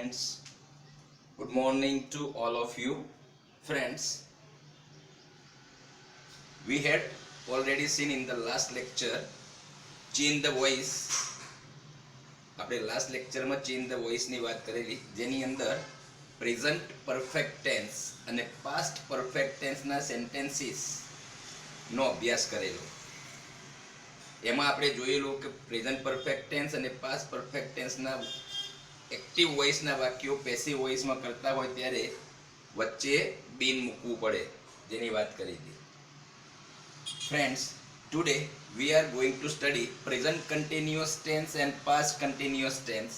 friends. Good morning to all of you. Friends, we had already seen in the last lecture change the voice. આપણે last લેક્ચરમાં change the વોઇસની વાત કરેલી, જેની અંદર present perfect tense અને past perfect ટેન્સના સેન્ટેન્સીસનો અભ્યાસ કરેલો. એમાં આપણે જોયેલું કે પ્રેઝન્ટ પરફેક્ટ ટેન્સ અને પાસ્ટ પરફેક્ટ ટેન્સના એક્ટિવ વોઇસના વાક્યો પેસિવ વોઇસમાં કરતા હોય ત્યારે વચ્ચે બીન મૂકવું પડે, જેની વાત કરી હતી. Friends, today we are going to study present continuous tense and past continuous tense.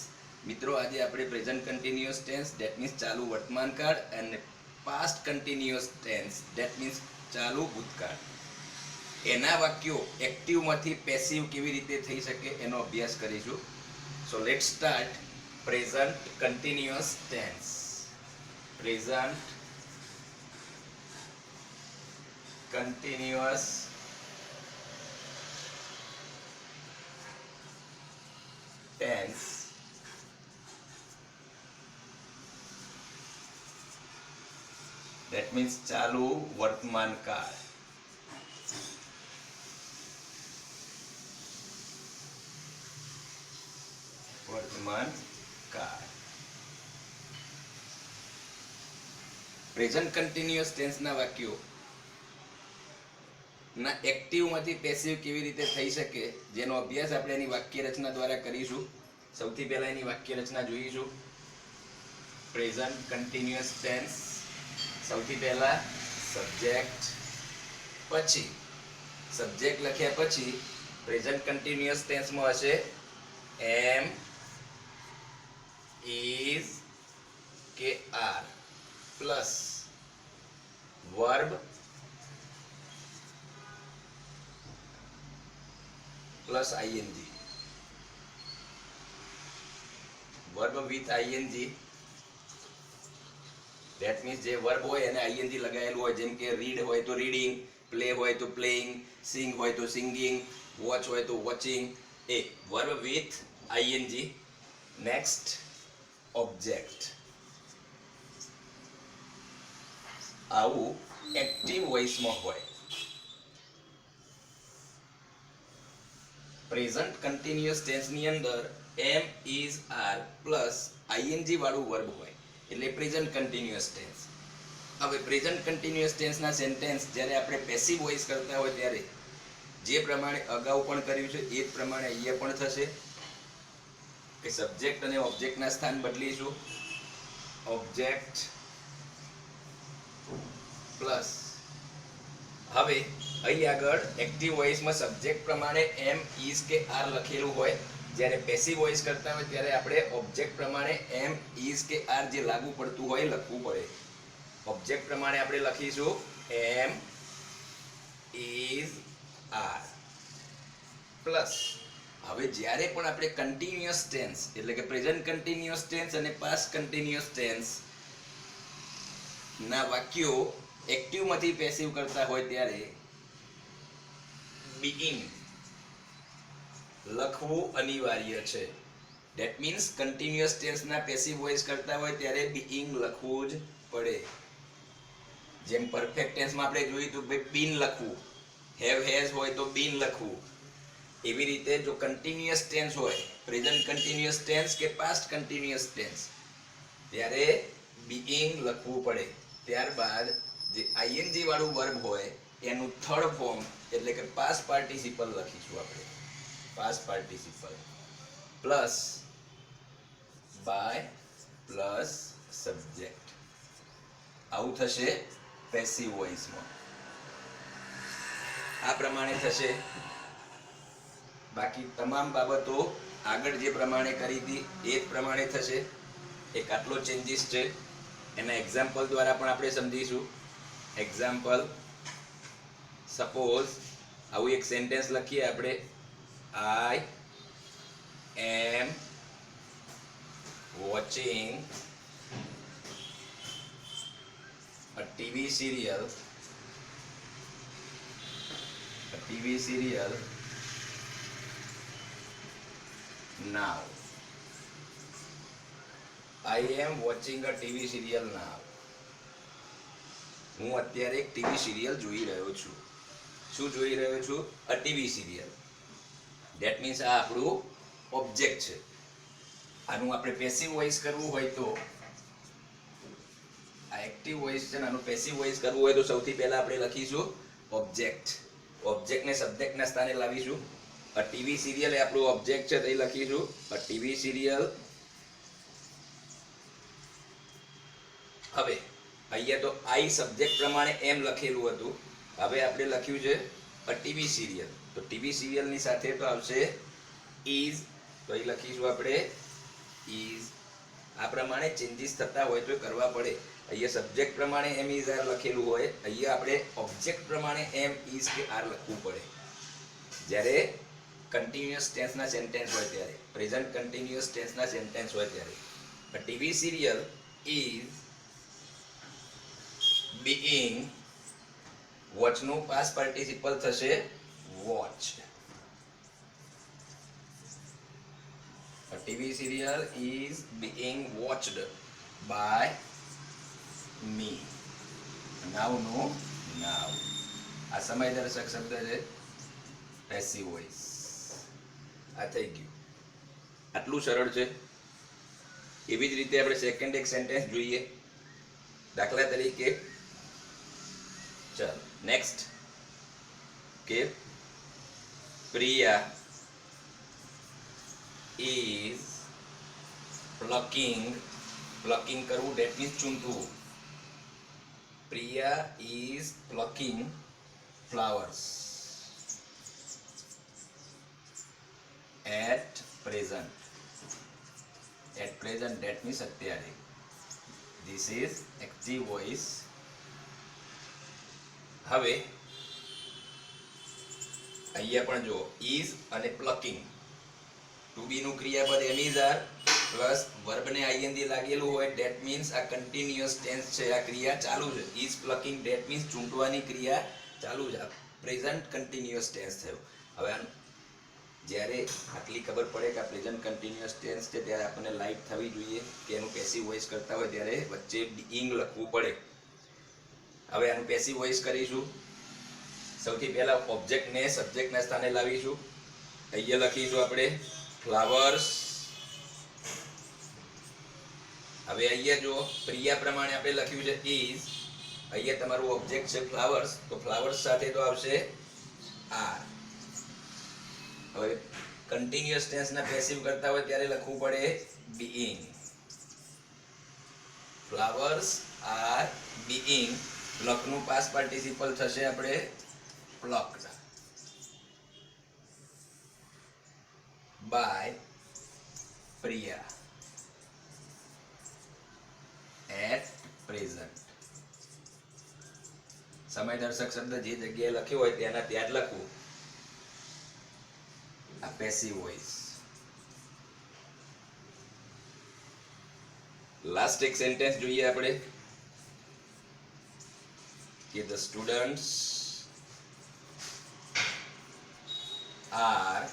મિત્રો, આજે આપણે present continuous tense that means ચાલુ વર્તમાનકાળ અને past continuous tense that means ચાલુ ભૂતકાળ, એના વાક્યો એક્ટિવમાંથી પેસિવ કેવી રીતે થઈ શકે એનો અભ્યાસ કરીશું. So let's start. Present continuous tense. Present continuous tense that means ચાલુ વર્તમાન કાળ. વર્તમાન કાળ. પ્રેઝન્ટ કન્ટિન્યુઅસ ટેન્સના વાક્યો ના એક્ટિવમાંથી પેસિવ કેવી રીતે થઈ શકે, જેનો અભ્યાસ આપણે એની વાક્ય રચના દ્વારા કરીશું. સૌથી પહેલા એની વાક્ય રચના જોઈશું. પ્રેઝન્ટ કન્ટિન્યુઅસ ટેન્સ, સૌથી પહેલા સબ્જેક્ટ, પછી સબ્જેક્ટ લખ્યા પછી પ્રેઝન્ટ કન્ટિન્યુઅસ ટેન્સમાં હશે એમ, ઇઝ કે are plus verb plus ING. Verb with ING that means જે વર્બ હોય એને આઈએનજી લગાવેલું હોય, જેમ કે રીડ હોય તો રીડિંગ, પ્લે હોય તો પ્લેઇંગ, સિંગ હોય તો સિંગિંગ, વોચ હોય તો watching. A verb with ING. Next object. આવું એક્ટિવ વોઇસમાં હોય. પ્રેઝન્ટ કન્ટિન્યુઅસ ટેન્સની અંદર એમ, ઇઝ, આર પ્લસ આઈએનજી વાળું વર્બ હોય એટલે પ્રેઝન્ટ કન્ટિન્યુઅસ ટેન્સ. હવે પ્રેઝન્ટ કન્ટિન્યુઅસ ટેન્સના સેન્ટેન્સ જ્યારે આપણે પેસિવ વોઇસ કરતા હોય ત્યારે જે પ્રમાણે અગાઉ પણ કર્યું છે એ જ પ્રમાણે અહીંયા પણ થશે કે સબ્જેક્ટ અને ઓબ્જેક્ટના સ્થાન બદલીશું. ઓબ્જેક્ટ પ્લસ હવે અહીં આગળ એક્ટિવ વોઇસમાં સબ્જેક્ટ પ્રમાણે એમ, ઇઝ કે આર લખેલું હોય, જ્યારે પેસિવ વોઇસ કરતા હોય ત્યારે આપણે ઓબ્જેક્ટ પ્રમાણે એમ, ઇઝ કે આર જે લાગુ પડતું હોય લખવું પડે. ઓબ્જેક્ટ પ્રમાણે આપણે લખીશું એમ, ઇઝ, આર પ્લસ હવે જ્યારે પણ આપણે કન્ટિન્યુઅસ ટેન્સ એટલે કે પ્રેઝન્ટ કન્ટિન્યુઅસ ટેન્સ અને પાસ્ટ કન્ટિન્યુઅસ ટેન્સ ના વાક્યો એક્ટિવમાંથી પેસિવ કરતા હોય ત્યારે બીઇંગ લખવું અનિવાર્ય છે. ધેટ મીન્સ કન્ટિન્યુઅસ ટેન્સના પેસિવ વોઇસ કરતા હોય ત્યારે બીઇંગ લખવું જ પડે. જેમ પરફેક્ટ ટેન્સમાં આપણે જોયું તો બીન લખવું, હેવ, હેઝ હોય તો બીન લખવું. એવી રીતે જો કન્ટિન્યુઅસ ટેન્સ હોય, પ્રેઝન્ટ કન્ટિન્યુઅસ ટેન્સ કે પાસ્ટ કન્ટિન્યુઅસ ટેન્સ, ત્યારે બીઇંગ લખવું પડે. ત્યારબાદ જે આઈએનજી વાળું વર્બ હોય એનું થર્ડ ફોર્મ એટલે કે પાસ્ટ પાર્ટિસિપલ લખીશું આપણે. Past participle plus by plus subject. આવું થશે પેસિવ વોઇસમાં. આ પ્રમાણે થશે. બાકી તમામ બાબતો આગળ જે પ્રમાણે કરી હતી એ જ પ્રમાણે થશે. એક આટલો ચેન્જીસ છે, એના એક્ઝામ્પલ દ્વારા પણ આપણે સમજીશું. એક્ઝામ્પલ, સપોઝ આવું એક સેન્ટેન્સ લખીએ આપણે. I am watching a TV serial now. I am watching a TV serial now. હું અત્યારે એક ટીવી સિરિયલ જોઈ રહ્યો છું. શું જોઈ રહ્યો છું? અ ટીવી સિરિયલ. ધેટ મીન્સ આ આપણું ઓબ્જેક્ટ છે. આનું આપણે પેસિવ વોઇસ કરવું હોય તો, આ એક્ટિવ વોઇસ છે ને આનું પેસિવ વોઇસ કરવું હોય તો સૌથી પહેલા આપણે લખીશું ઓબ્જેક્ટ. ઓબ્જેક્ટને સબ્જેક્ટના સ્થાને લાવીશું. અ ટીવી સિરિયલ એ આપણું ઓબ્જેક્ટ છે, તો એ લખીશું અ ટીવી સિરિયલ. હવે અહીંયા તો આઈ સબ્જેક્ટ પ્રમાણે એમ લખેલું હતું, હવે આપણે લખ્યું છે અ ટીવી સિરિયલ, તો ટીવી સિરિયલની સાથે તો આવશે ઇઝ, તો એ લખીશું આપણે ઇઝ. આ પ્રમાણે ચેન્જીસ થતા હોય તો કરવા પડે. અહીંયા સબ્જેક્ટ પ્રમાણે એમ ઇઝ આર લખેલું હોય, અહીંયા આપણે ઓબ્જેક્ટ પ્રમાણે એમ ઇઝ કે આર લખવું પડે. જ્યારે કન્ટિન્યુઅસ ટેન્સના સેન્ટેન્સ હોય ત્યારે, પ્રેઝન્ટ કન્ટિન્યુઅસ ટેન્સના સેન્ટેન્સ હોય ત્યારે, a TV serial is being, watch નું પાસ્ટ પાર્ટિસિપલ થશે watched. A TV serial is being watched by me. Now no now. આ સમયદર્શક શબ્દ છે, પેસિવ વોઇસ. આ થઈ ગયું. આટલું સરળ છે. એવી જ રીતે આપણે સેકન્ડ એક સેન્ટેન્સ જોઈએ. દાખલા તરીકે ચાલો નેક્સ્ટ કે પ્રિયા is plucking કરવું, that means ચૂંટવું. Priya is plucking flowers at present. That means અત્યારે. This is active voice. હવે અહીંયા પણ જો is અને plucking, ટુ બી નું ક્રિયાપદ એમ ઇઝ આર પ્લસ વર્બ ને આઈએનજી લાગેલું હોય, ધેટ મીન્સ આ કન્ટિન્યુઅસ ટેન્સ છે, આ ક્રિયા ચાલુ છે. ઇઝ પ્લકિંગ, ધેટ મીન્સ ચૂંટવાની ક્રિયા ચાલુ છે. પ્રેઝન્ટ કન્ટિન્યુઅસ ટેન્સ થયો. હવે જ્યારે આટલી ખબર પડે કે આ પ્રેઝન્ટ કન્ટિન્યુઅસ ટેન્સ છે ત્યારે આપણને લાઈટ થવી જોઈએ કે એનું પેસિવ વોઇસ કરતા હોય ત્યારે વચ્ચે બીઇંગ લખવું પડે. હવે આનું પેસિવ વોઇસ કરીશું. સૌથી પહેલા ઓબ્જેક્ટને સબ્જેક્ટના સ્થાને લાવીશું. અહીંયા લખીશું આપણે ફ્લાવર્સ. હવે અહીંયા જો પ્રિયા પ્રમાણે આપણે લખ્યું છે ઇઝ, અહીંયા તમારું ઓબ્જેક્ટ છે ફ્લાવર્સ, તો ફ્લાવર્સ સાથે તો આવશે આર. હવે કન્ટિન્યુઅસ ટેન્સના પેસિવ કરતા હોય ત્યારે લખવું પડે being. Flowers are being. Pluck નું પાસ્ટ પાર્ટિસિપલ થશે આપણે plucked by Priya at present. સમયદર્શક શબ્દ જે જગ્યાએ લખ્યો હોય ત્યાંના ત્યાં જ લખવું. આ પેસિવ વોઇસ. લાસ્ટ એક સેન્ટેન્સ જોઈએ આપણે કે the students are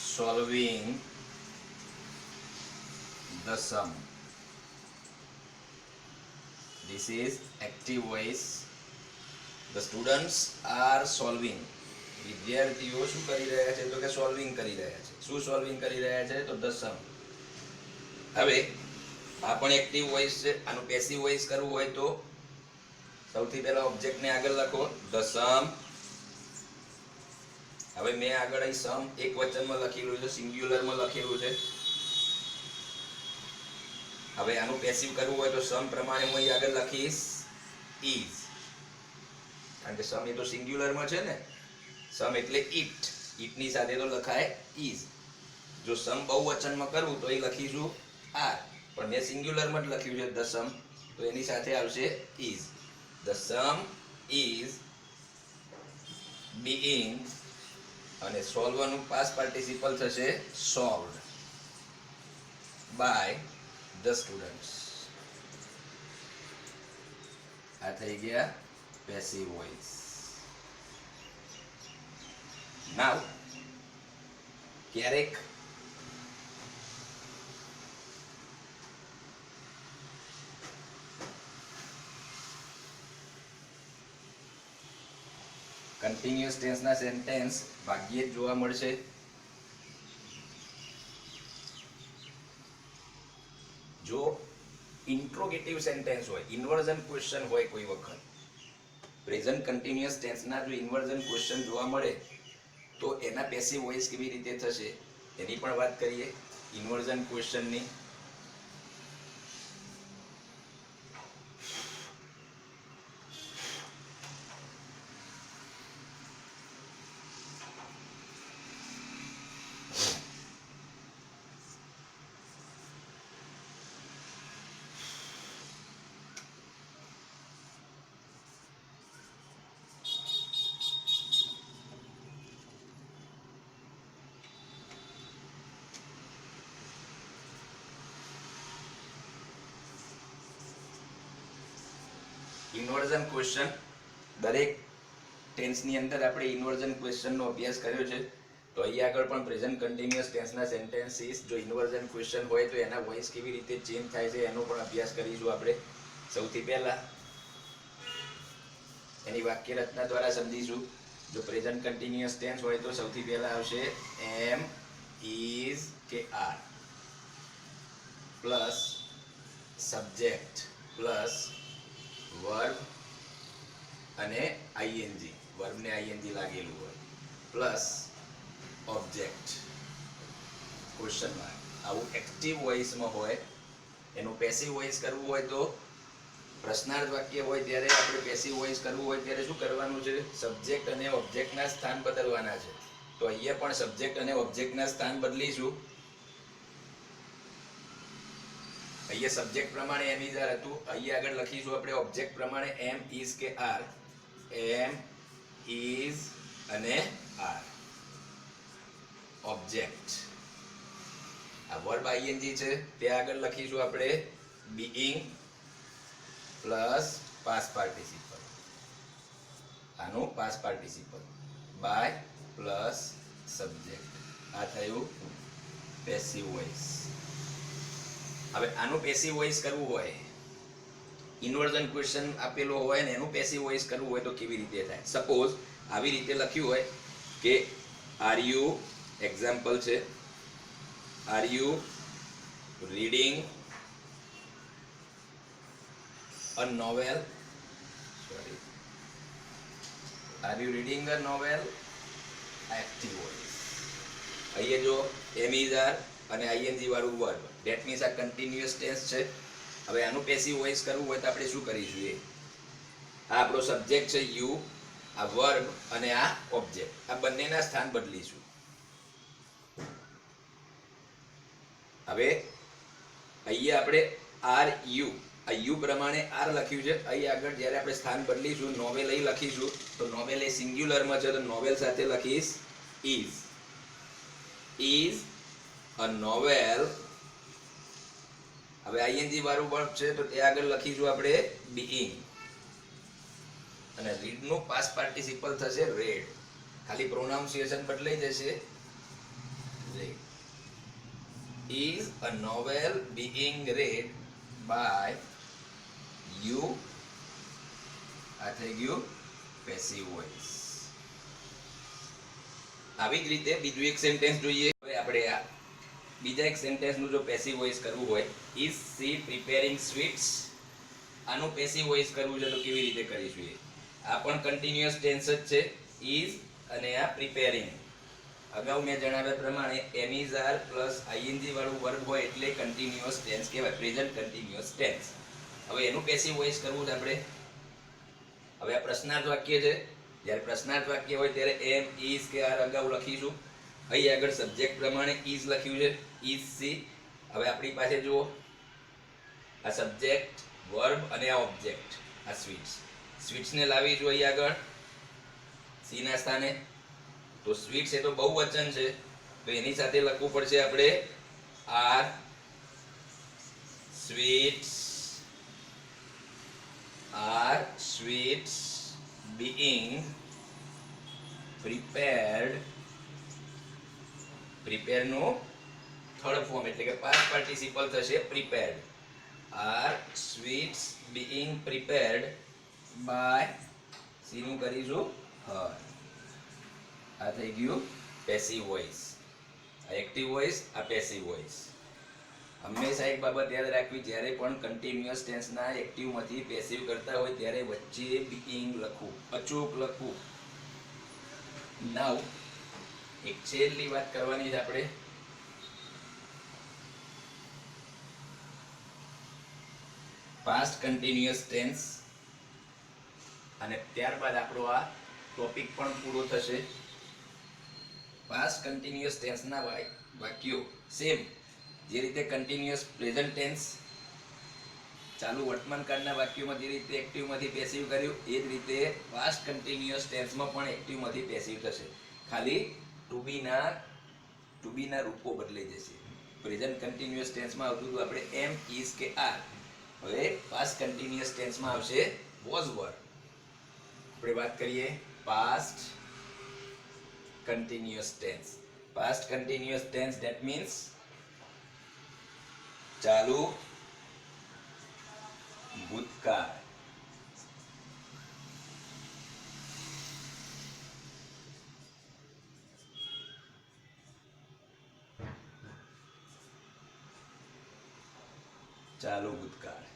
solving the sum. This is active voice. The students are solving. વિદ્યાર્થીઓ શું કરી રહ્યા છે? તો કે સોલ્વિંગ કરી રહ્યા છે. શું સોલ્વિંગ કરી રહ્યા છે? તો the sum. હવે આ પણ એક્ટિવ વોઇસ છે. આનું પેસિવ વોઇસ કરવું હોય તો સૌથી પહેલા ઓબ્જેક્ટને આગળ લખો the sum. હવે મેં આગળ અહીં સમ એક વચનમાં લખેલું છે, સિંગ્યુલરમાં લખેલું છે. હવે આનું પેસિવ કરવું હોય તો સમ પ્રમાણે હું અહીં આગળ લખીશ is, કારણ કે સમ એ તો સિંગ્યુલરમાં છે ને. સમ એટલે ઇટ, ઇટની સાથે તો લખાય is. જો સમ બહુવચનમાં કરવું તો એ લખીશું આર, પણ મેં સિંગ્યુલરમાં જ લખ્યું છે the sum, તો એની સાથે આવશે is. The sum is being, અને સોલ્વનું પાસ્ટ પાર્ટિસિપલ થશે solved by the students. આ થઈ ગયા પેસિવ વોઇસ. નાઉ ક્યારેક કન્ટિન્યુઅસ ટેન્સના સેન્ટેન્સ ભાગ્યે જ જોવા મળશે. જો ઇન્ટ્રોગેટિવ સેન્ટેન્સ હોય, ઇન્વર્ઝન ક્વેશ્ચન હોય, કોઈ વખત પ્રેઝન્ટ કન્ટિન્યુઅસ ટેન્સના જો ઇન્વર્ઝન ક્વેશ્ચન જોવા મળે તો એના પેસિવ વોઇસ કેવી રીતે થશે એની પણ વાત કરીએ. ઇન્વર્ઝન ક્વેશ્ચનની ઇન્વર્ઝન ક્વેશ્ચન દરેક ટેન્સની અંદર આપણે ઇન્વર્ઝન ક્વેશ્ચનનો અભ્યાસ કર્યો છે. તો અહીંયા આગળ પણ પ્રેઝન્ટ કન્ટિન્યુઅસ ટેન્સના સેન્ટેન્સીસ જો ઇન્વર્ઝન ક્વેશ્ચન હોય તો એના વોઇસ કેવી રીતે ચેન્જ થાય છે એનો પણ અભ્યાસ કરીશું આપણે. સૌથી પહેલા એની વાક્ય રચના દ્વારા સમજીશું. જો પ્રેઝન્ટ કન્ટિન્યુઅસ ટેન્સ હોય તો સૌથી પહેલા આવશે એમ, ઇઝ કે are plus subject plus verb અને આઈએનજી, વર્બને આઈએનજી લાગેલું હોય પ્લસ ઓબ્જેક્ટ ક્વેશ્ચન માર્ક. આવું એક્ટિવ વોઇસમાં હોય. એનું પેસિવ વોઇસ કરવું હોય તો પ્રશ્નાર્થ વાક્ય હોય ત્યારે આપણે પેસિવ વોઇસ કરવું હોય ત્યારે શું કરવાનું છે? સબ્જેક્ટ અને ઓબ્જેક્ટના સ્થાન બદલવાના છે. તો અહીંયા પણ સબ્જેક્ટ અને ઓબ્જેક્ટના સ્થાન બદલીશું. અહીંયા સબ્જેક્ટ પ્રમાણે એમ ઇઝ આર હતું, અહીંયા આગળ લખીશું આપણે ઓબ્જેક્ટ પ્રમાણે એમ, ઇઝ કે આર. એમ, ઇઝ અને આર ઓબ્જેક્ટ. આ વર્બ આઈએનજી છે ત્યાં આગળ લખીશું આપણે બીઇંગ પ્લસ પાસ્ટ પાર્ટિસિપલ. આનું past participle by plus subject. આ થયું પેસિવ વોઇસ. હવે આનું પેસિવ વોઇસ કરવું હોય, ઇન્વર્ઝન ક્વેશ્ચન આપેલો હોય ને એનું પેસિવ વોઇસ કરવું હોય તો કેવી રીતે થાય? સપોઝ આવી રીતે લખ્યું હોય કે આર યુ, એક્ઝામ્પલ છે, are you reading a novel, sorry, are you reading a novel? Active voice. અહીંયા જો એમ ઇઝ આર અને આઈએનજી વાળું વર્બ, ધેટ મીન્સ આ કન્ટિન્યુઅસ ટેન્સ છે. હવે આનું પેસિવ વોઇસ કરવું હોય તો આપણે શું કરીશું? આ આપણો સબ્જેક્ટ છે યુ, આ વર્બ અને આ ઓબ્જેક્ટ, આ બંનેના સ્થાન બદલીશું. હવે અહીંયા આપણે આર યુ, આ યુ પ્રમાણે આર લખ્યું છે. અહીં આગળ જ્યારે આપણે સ્થાન બદલીશું, નોવેલ અહીં લખીશું તો નોવેલ એ સિંગ્યુલરમાં છે તો નોવેલ સાથે લખીશ ઇઝ. Is a novel. હવે આઈએનજી વાળું વર્બ છે તો ત્યાં આગળ લખીશું આપણે બીઇંગ. અને રીડ નું પાસ્ટ પાર્ટિસિપલ થશે રેડ. ખાલી પ્રોનાઉન્સિએશન બદલાઈ જશે. Red. Is a novel being read by you? આ થઈ ગયું પેસિવ વોઇસ. આવી જ રીતે બીજું એક સેન્ટેન્સ જોઈએ. હવે આપણે આ બીજા એક સેન્ટેન્સનું જો પેસિવ વોઇસ કરવું હોય, ઇઝ સી પ્રિપેરિંગ સ્વીટ્સ. આનું પેસિવ વોઇસ કરવું છે તો કેવી રીતે કરીશું? આ પણ કન્ટિન્યુઅસ ટેન્સ જ છે, ઇઝ અને આ પ્રિપેરિંગ. અગાઉ મેં જણાવ્યા પ્રમાણે am is R plus ING વાળું વર્બ હોય એટલે કન્ટિન્યુઅસ ટેન્સ કહેવાય, પ્રેઝન્ટ કન્ટિન્યુઅસ ટેન્સ. હવે એનું પેસિવ વોઇસ કરવું છે આપણે. હવે આ પ્રશ્નાર્થ વાક્ય છે. જ્યારે પ્રશ્નાર્થ વાક્ય હોય ત્યારે એમ, ઇઝ કે આર અગાઉ લખીશું. અહીં આગળ સબ્જેક્ટ પ્રમાણે ઇઝ લખ્યું છે, ઇઝ સી. હવે આપણી પાસે જુઓ આ સબ્જેક્ટ, વર્બ અને આ ઓબ્જેક્ટ, આ સ્વીટ્સ. સ્વીટ્સને લાવીશું અહીં આગળ સી ના સ્થાને. તો સ્વીટ્સ એ તો બહુવચન છે તો એની સાથે લખવું પડશે આપણે are sweets. Are sweets being prepared. Prepare નું થર્ડ ફોર્મ એટલે કે પાસ્ટ પાર્ટિસિપલ થશે prepared. Are sweets being prepared by she નું કરીશું હર. આ થઈ ગયું પેસિવ વોઇસ. આ એક્ટિવ વોઇસ, આ પેસિવ વોઇસ. હંમેશા એક બાબત યાદ રાખવી, જ્યારે પણ કન્ટિન્યુઅસ ટેન્સના એક્ટિવમાંથી પેસિવ કરતા હોય ત્યારે વચ્ચે બીઇંગ લખવું, અચૂક લખવું. નાઉ એક છેલ્લી વાત કરવાની છે આપણે. પાસ્ટ કન્ટિન્યુઅસ ટેન્સ, અને ત્યારબાદ આપણો આ ટોપિક પણ પૂરો થશે. પાસ્ટ કન્ટિન્યુઅસ ટેન્સના વાક્યો સેમ જે રીતે કન્ટિન્યુઅસ પ્રેઝન્ટ ટેન્સ ચાલુ વર્તમાન કાળના વાક્યોમાં જે રીતે એક્ટિવમાંથી પેસિવ કર્યું, એ જ રીતે પાસ્ટ કન્ટિન્યુઅસ ટેન્સમાં પણ એક્ટિવમાંથી પેસિવ થશે. ખાલી ટુ બીના રૂપો બદલાઈ જશે. પ્રેઝન્ટ કન્ટિન્યુઅસ ટેન્સમાં આવતું હતું આપણે એમ, ઇઝ કે આર. હવે પાસ્ટ કન્ટિન્યુઅસ ટેન્સમાં આવશે વોઝ, વર. આપણે વાત કરીએ past continuous tense. Past continuous tense that means ચાલુ ભૂતકાળ. ચાલુ ભૂતકાળ.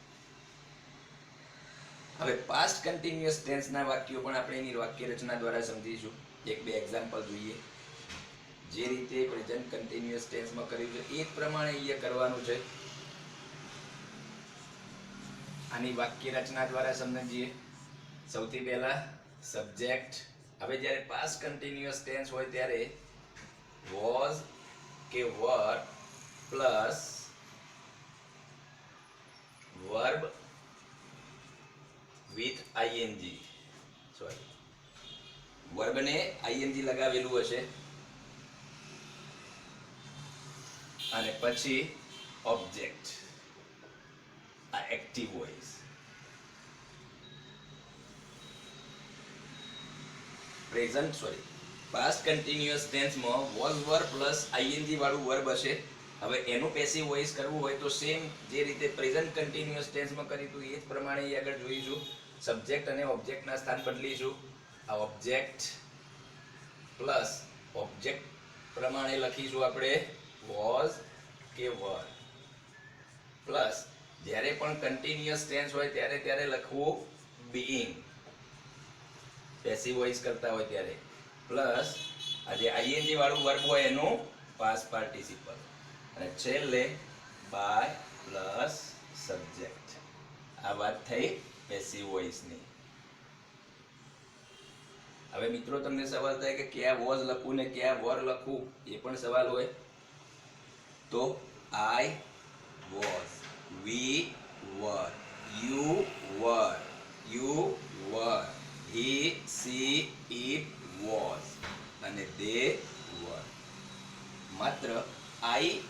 હવે પાસ્ટ કન્ટિન્યુઅસ ટેન્સના વાક્યો પણ આપણે એની વાક્ય રચના દ્વારા સમજીશું. એક બે એક્ઝામ્પલ જોઈએ. જે રીતે પ્રેઝન્ટ કન્ટિન્યુઅસ ટેન્સમાં કર્યું છે એ જ પ્રમાણે અહીંયા કરવાનું છે. આની વાક્ય રચના દ્વારા સમજીએ. સૌથી પહેલા સબ્જેક્ટ. હવે જ્યારે પાસ્ટ કન્ટિન્યુઅસ ટેન્સ હોય ત્યારે વોઝ કે were plus verb with ING, sorry, વર્બને આઈએનજી લગાવેલું હશે, અને પછી ઓબ્જેક્ટ. આ active voice. Present sorry past continuous ટેન્સમાં વોઝ વર પ્લસ આઈએનજી વાળું વર્બ હશે. હવે એનું પેસિવ વોઇસ કરવું હોય તો સેમ જે રીતે પ્રેઝન્ટ કન્ટિન્યુઅસ ટેન્સમાં કર્યું હતું એ જ પ્રમાણે આગળ જોઈશું. સબ્જેક્ટ અને ઓબ્જેક્ટના સ્થાન બદલીશું. આ ઓબ્જેક્ટ પ્લસ ઓબ્જેક્ટ પ્રમાણે લખીશું આપણે વોઝ કે વર, પ્લસ જ્યારે પણ કન્ટિન્યુઅસ ટેન્સ હોય ત્યારે લખવું બીઇંગ, પેસિવ વોઇસ કરતા હોય ત્યારે, પ્લસ આ જે આઈએનજી વાળું વર્બ હોય એનું પાસ્ટ પાર્ટિસિપલ, અને છેલ્લે બાય પ્લસ સબ્જેક્ટ. આ વાત થઈ પેસિવ વોઇસની. હવે મિત્રો તમને સવાલ થાય કે ક્યાં વોઝ લખવું ને ક્યાં વર લખવું, એ પણ સવાલ હોય. તો I was, we were, you were, he, she, it was, અને they were. માત્ર I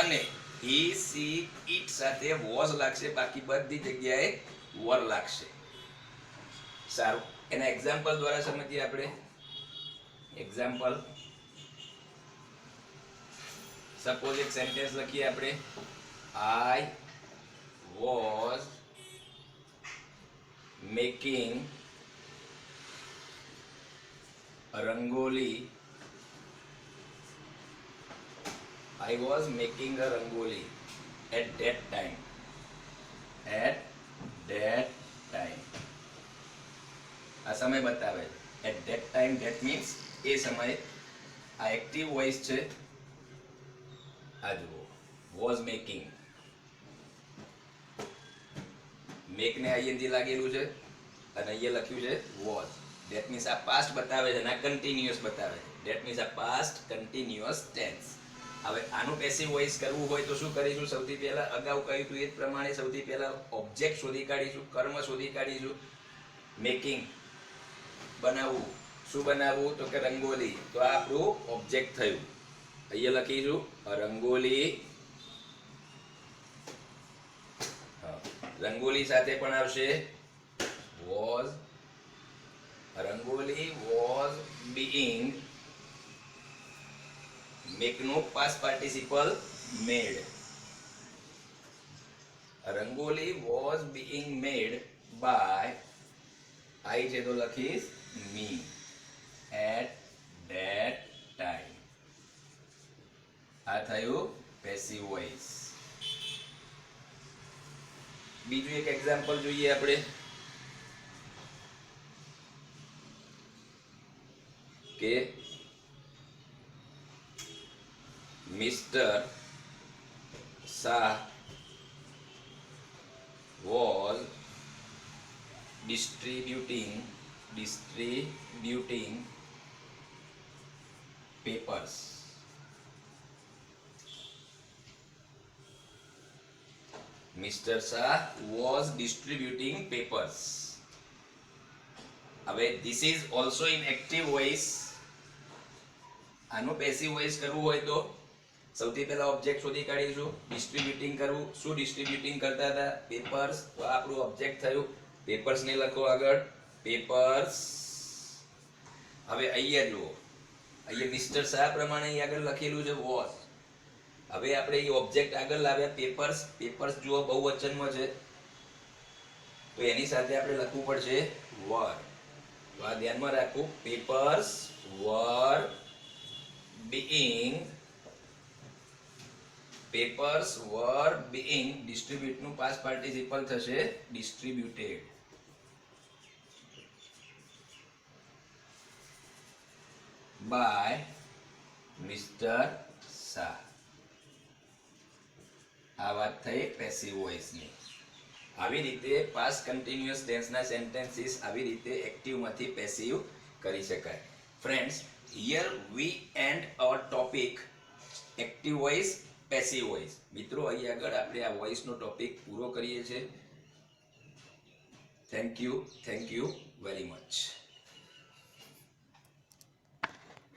અને he, she, it સાથે was લાગશે, બાકી બધી જગ્યાએ were લાગશે. સારું, એના એક્ઝામ્પલ દ્વારા સમજીએ આપણે. એક્ઝામ્પલ, સપોઝ એક સેન્ટેન્સ લખીએ આપણે. I was making rangoli. I was making a rangoli at that time. At that time. આ સમય બતાવે. At that time, that means એ સમય. આ એક્ટિવ વોઇસ છે. આ જુઓ, was making. મેક ને આઈએનજી લાગેલું છે અને અહીંયા લખ્યું છે was. That means આ પાસ્ટ બતાવે છે અને આ કન્ટિન્યુઅસ બતાવે છે. That means આ પાસ્ટ કન્ટિન્યુઅસ ટેન્સ. હવે આનું પેસિવ વોઇસ કરવું હોય તો શું કરીશું? સૌથી પહેલા અગાઉ કહ્યું હતું એ જ પ્રમાણે સૌથી પહેલા ઓબ્જેક્ટ શોધી કાઢીશું, કર્મ શોધી કાઢીશું. મેકિંગ, બનાવવું. શું બનાવવું? તો કે રંગોલી. તો આ આપણું ઓબ્જેક્ટ થયું. અહીંયા લખીશું રંગોલી. રંગોલી સાથે પણ આવશે was. Rangoli was being. make નું past participle made. Rangoli was being made by, I છે તો લખીશ me, at that time. આ થયું પેસિવ વોઇસ. બીજું એક એક્ઝામ્પલ જોઈએ આપણે કે mister Shah was distributing papers. Mr. Shah was distributing papers. હવે this is also in active voice. આનો પેસિવ વોઇસ કરવું હોય તો સૌથી પહેલા ઓબ્જેક્ટ શોધી કાઢીશું. ડિસ્ટ્રીબ્યુટિંગ કરવું, શું ડિસ્ટ્રીબ્યુટિંગ કરતા હતા? પેપર્સ. તો આપણું ઓબ્જેક્ટ થયું. પેપર્સ ને લખો આગળ, પેપર્સ. હવે અહીંયા જુઓ, અહીંયા મિસ્ટર શાહ પ્રમાણે અહીં આગળ લખેલું છે વોઝ. હવે આપણે એ ઓબ્જેક્ટ આગળ લાવ્યા પેપર્સ. પેપર્સ જુઓ બહુવચનમાં છે તો એની સાથે આપણે લખવું પડશે વર. તો આ ધ્યાનમાં રાખવું, પેપર્સ વર being distribute નું past participle થશે distributed. by Mr. Shah. આ વાત થઈ પેસિવ વોઇસ ની. આવી રીતે પાસ્ટ કન્ટિન્યુઅસ ટેન્સ ના સેન્ટેન્સીસ આવી રીતે એક્ટિવ માંથી પેસિવ કરી શકાય. Friends, here we end our topic active voice passive voice. મિત્રો, અહીં આગળ આપણે આ વોઇસ નો ટોપિક પૂરો કરીએ છીએ. Thank you very much.